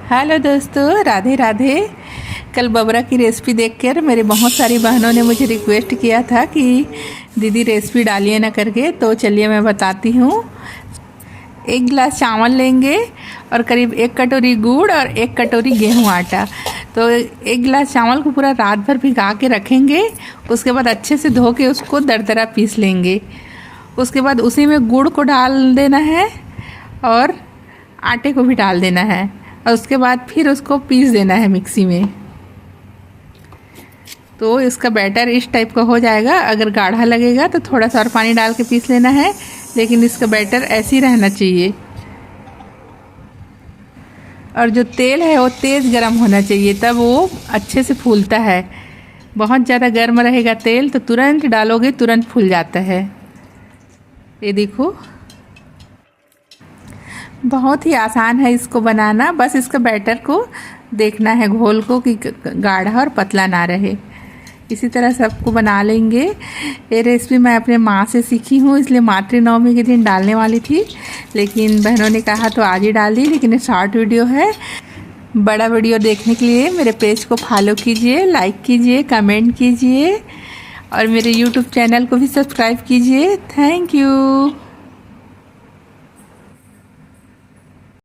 Hello दोस्तों, राधे राधे। कल बबरा की रेसिपी देखकर मेरे बहुत सारी बहनों ने मुझे रिक्वेस्ट किया था कि दीदी रेसिपी डालिए ना करके, तो चलिए मैं बताती हूँ। 1 गिलास चावल लेंगे और करीब 1 कटोरी गुड़ और 1 कटोरी गेहूं आटा। तो 1 गिलास चावल को पूरा रात भर भिगा के रखेंगे। उसके बाद अच्छे से धो के उसको दरदरा पीस लेंगे। उसके बाद उसी में गुड़ को डाल देना है और आटे को भी डाल देना है और उसके बाद फिर उसको पीस देना है मिक्सी में। तो इसका बैटर इस टाइप का हो जाएगा। अगर गाढ़ा लगेगा तो थोड़ा सा और पानी डाल के पीस लेना है, लेकिन इसका बैटर ऐसे ही रहना चाहिए। और जो तेल है वो तेज़ गर्म होना चाहिए, तब वो अच्छे से फूलता है। बहुत ज़्यादा गर्म रहेगा तेल तो तुरंत डालोगे तुरंत फूल जाता है। ये देखो, बहुत ही आसान है इसको बनाना। बस इसका बैटर को देखना है, घोल को, कि गाढ़ा और पतला ना रहे। इसी तरह सबको बना लेंगे। ये रेसिपी मैं अपने माँ से सीखी हूँ, इसलिए मातृनवमी के दिन डालने वाली थी, लेकिन बहनों ने कहा तो आज ही डाल दी। लेकिन ये शॉर्ट वीडियो है। बड़ा वीडियो देखने के लिए मेरे पेज को फॉलो कीजिए, लाइक कीजिए, कमेंट कीजिए और मेरे यूट्यूब चैनल को भी सब्सक्राइब कीजिए। Thank you.